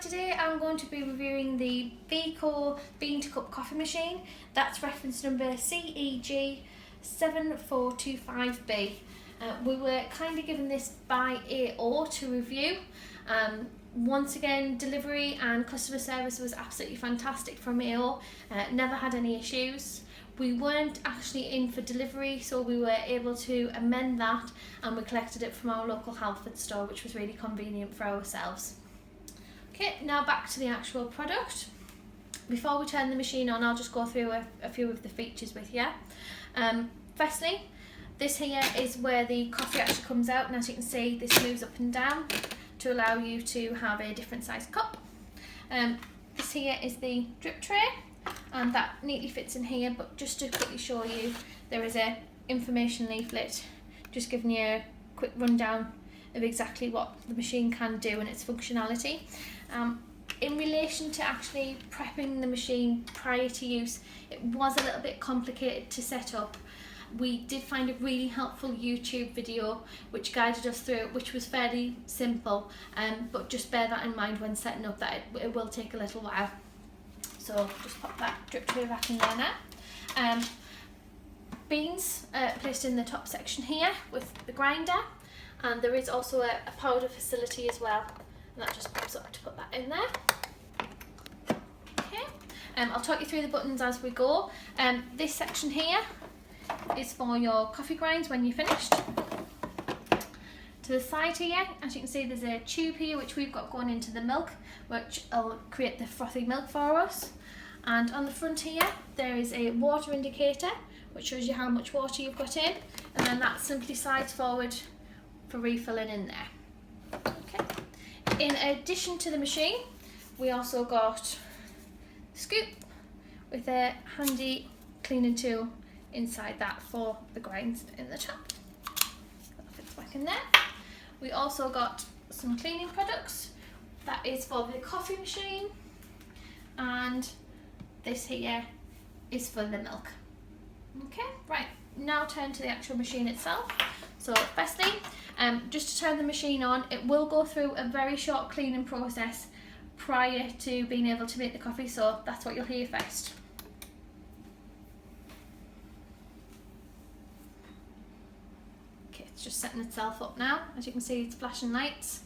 today I'm going to be reviewing the Beko bean to cup coffee machine. That's reference number CEG7425B. We were kindly given this by AO to review. Once again, delivery and customer service was absolutely fantastic from AO. Never had any issues. We weren't actually in for delivery, so we were able to amend that and we collected it from our local health food store, which was really convenient for ourselves. Okay, now back to the actual product. Before we turn the machine on, I'll just go through a few of the features with you. Firstly, this here is where the coffee actually comes out, and as you can see, this moves up and down to allow you to have a different size cup. This here is the drip tray, and that neatly fits in here, but just to quickly show you, there is a information leaflet just giving you a quick rundown of exactly what the machine can do and its functionality. In relation to actually prepping the machine prior to use, it was a little bit complicated to set up. We did find a really helpful YouTube video which guided us through it, which was fairly simple, but just bear that in mind when setting up that it will take a little while. So just pop that drip tray back in there now. Beans placed in the top section here with the grinder, and there is also a powder facility as well, and that just pops up to put that in there. Okay, I'll talk you through the buttons as we go. This section here is for your coffee grinds when you're finished. To the side here, as you can see, there's a tube here which we've got going into the milk, which will create the frothy milk for us. And on the front here, there is a water indicator which shows you how much water you've got in, and then that simply slides forward for refilling in there. Okay. In addition to the machine, we also got a scoop with a handy cleaning tool inside that for the grinds in the top. That fits back in there. We also got some cleaning products. That is for the coffee machine, and this here is for the milk. Okay, right, now turn to the actual machine itself. So firstly, just to turn the machine on, it will go through a very short cleaning process prior to being able to make the coffee, so that's what you'll hear first. Okay, it's just setting itself up now. As you can see, it's flashing lights.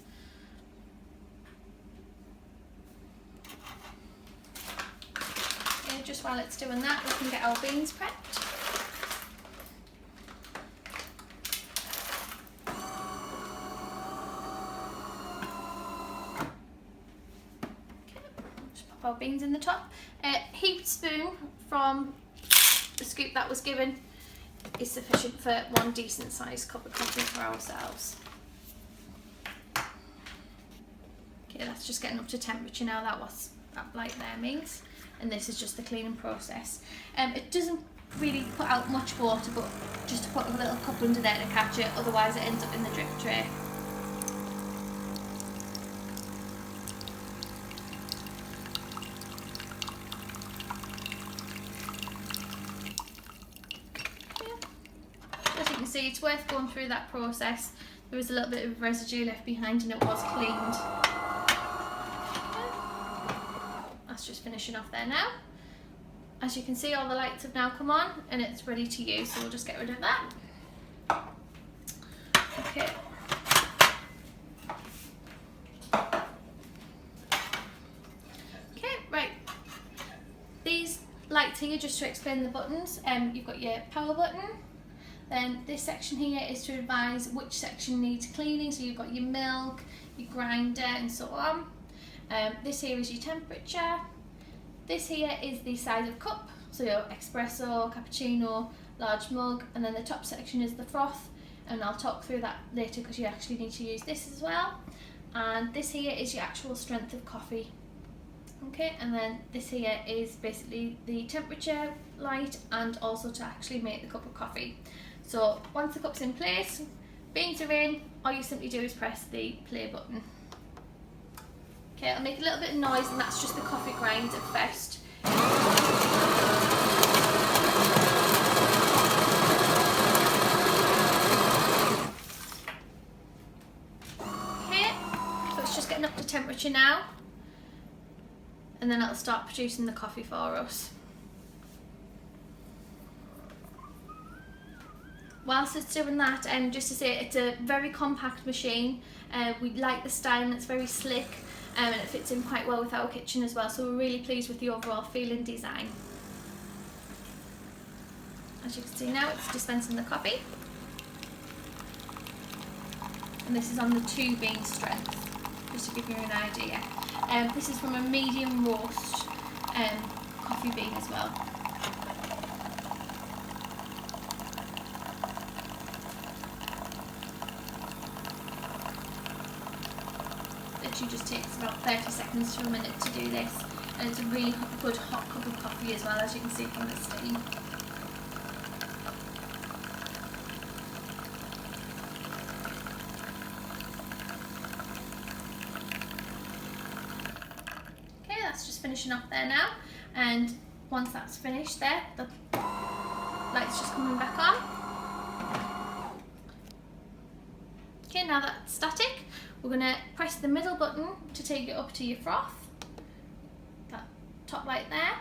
Okay, just while it's doing that, we can get our beans prepped. Our beans in the top. A heaped spoon from the scoop that was given is sufficient for one decent sized cup of coffee for ourselves. Okay, that's just getting up to temperature now. That was that light there means, and this is just the cleaning process. It doesn't really put out much water, but just to put a little cup under there to catch it, otherwise it ends up in the drip tray. See, it's worth going through that process. There was a little bit of residue left behind and it was cleaned. That's just finishing off there now. As you can see, all the lights have now come on and it's ready to use, so we'll just get rid of that. Okay. Okay, right. These lights here, just to explain the buttons, you've got your power button. Then this section here is to advise which section needs cleaning, so you've got your milk, your grinder and so on. This here is your temperature. This here is the size of cup, so your espresso, cappuccino, large mug, and then the top section is the froth, and I'll talk through that later because you actually need to use this as well. And this here is your actual strength of coffee. Okay, and then this here is basically the temperature light and also to actually make the cup of coffee. So once the cup's in place, beans are in, all you simply do is press the play button. Okay, it'll make a little bit of noise, and that's just the coffee grind at first. Okay, so it's just getting up to temperature now. and then it'll start producing the coffee for us. Whilst it's doing that, just to say, it's a very compact machine. We like the style, and it's very slick, and it fits in quite well with our kitchen as well, so we're really pleased with the overall feel and design. As you can see now, it's dispensing the coffee, and this is on the 2 bean strength, just to give you an idea. This is from a medium roast coffee bean as well. It just takes about 30 seconds to a minute to do this, and it's a really good hot cup of coffee as well, as you can see from the steam. Okay, that's just finishing off there now, and once that's finished there, the light's just coming back on. Okay, now that's static. We're going to press the middle button to take it up to your froth, that top light there.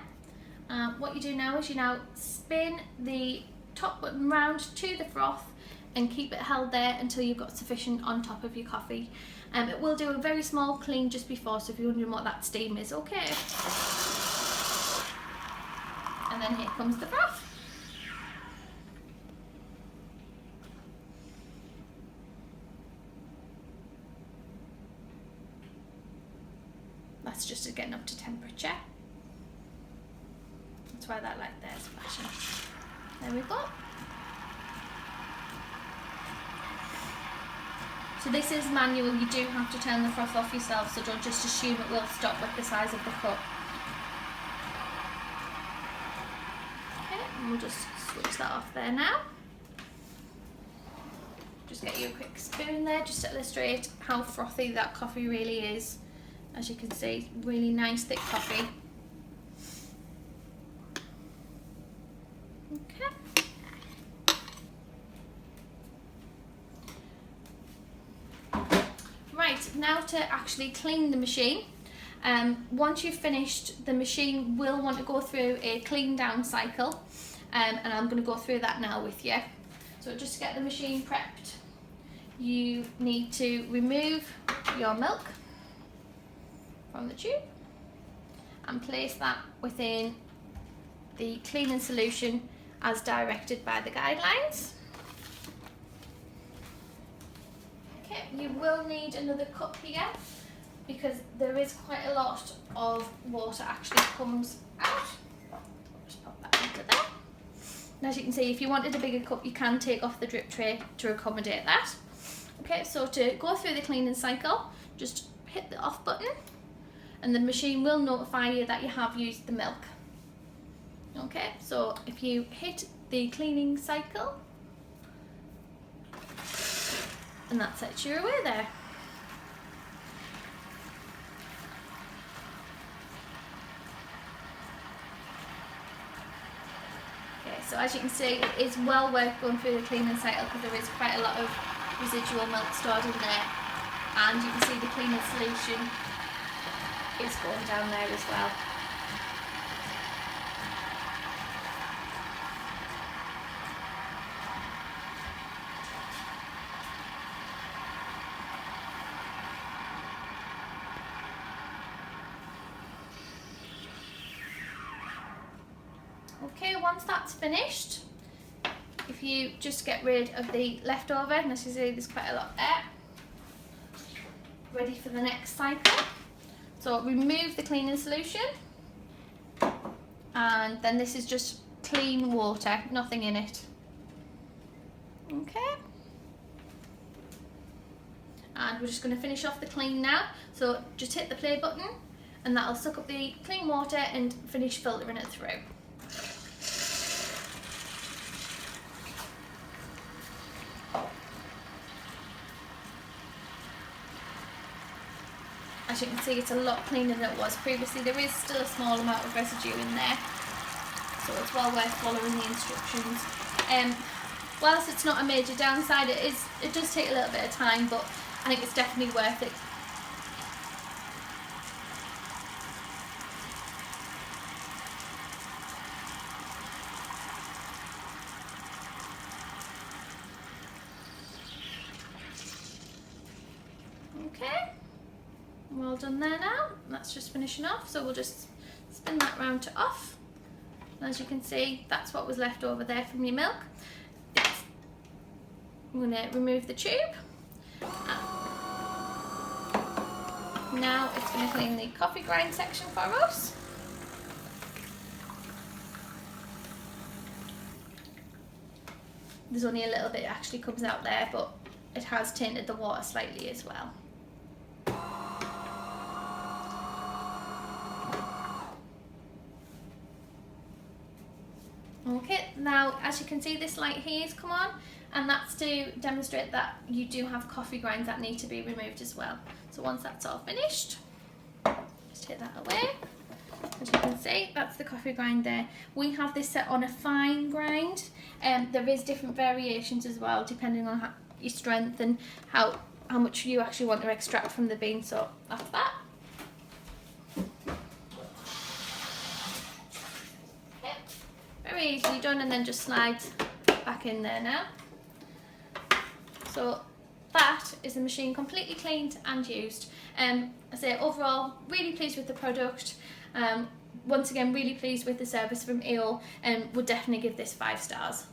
What you do now is you now spin the top button round to the froth and keep it held there until you've got sufficient on top of your coffee. It will do a very small clean just before, so if you're wondering what that steam is, okay. And then here comes the froth. That's just getting up to temperature. That's why that light there is flashing. There we go. So this is manual, you do have to turn the froth off yourself, so don't just assume it will stop with the size of the cup. Okay, and we'll just switch that off there now. Just get you a quick spoon there, just to illustrate how frothy that coffee really is. As you can see, really nice thick coffee. Okay. Right, now to actually clean the machine. Once you've finished, the machine will want to go through a clean down cycle, and I'm going to go through that now with you. So just to get the machine prepped, you need to remove your milk from the tube and place that within the cleaning solution as directed by the guidelines. Okay, you will need another cup here because there is quite a lot of water actually comes out. Just pop that into there. And as you can see, if you wanted a bigger cup, you can take off the drip tray to accommodate that. Okay, so to go through the cleaning cycle, just hit the off button, and the machine will notify you that you have used the milk. Okay, so if you hit the cleaning cycle, and that sets you away there. Okay, so as you can see, it is well worth going through the cleaning cycle because there is quite a lot of residual milk stored in there, and you can see the cleaning solution is going down there as well. Okay, once that's finished, if you just get rid of the leftover, and as you see there's quite a lot there, ready for the next cycle. So remove the cleaning solution, and then this is just clean water, nothing in it. Okay. And we're just going to finish off the clean now. So just hit the play button and that'll suck up the clean water and finish filtering it through. As you can see, it's a lot cleaner than it was previously. There is still a small amount of residue in there, so it's well worth following the instructions. Whilst it's not a major downside, it does take a little bit of time, but I think it's definitely worth it. Okay, well done there now. That's just finishing off, so we'll just spin that round to off. And as you can see, that's what was left over there from your milk. I'm going to remove the tube. Now it's going to clean the coffee grind section for us. There's only a little bit actually comes out there, but it has tainted the water slightly as well. Okay, now as you can see, this light here has come on, and that's to demonstrate that you do have coffee grinds that need to be removed as well. So once that's all finished, just take that away. As you can see, that's the coffee grind there. We have this set on a fine grind. There is different variations as well, depending on your strength and how much you actually want to extract from the bean. So that's that. Yep. Very easily done, and then just slides back in there now. So that is the machine completely cleaned and used. I say overall, really pleased with the product. Once again, really pleased with the service from EOL, and would definitely give this 5 stars.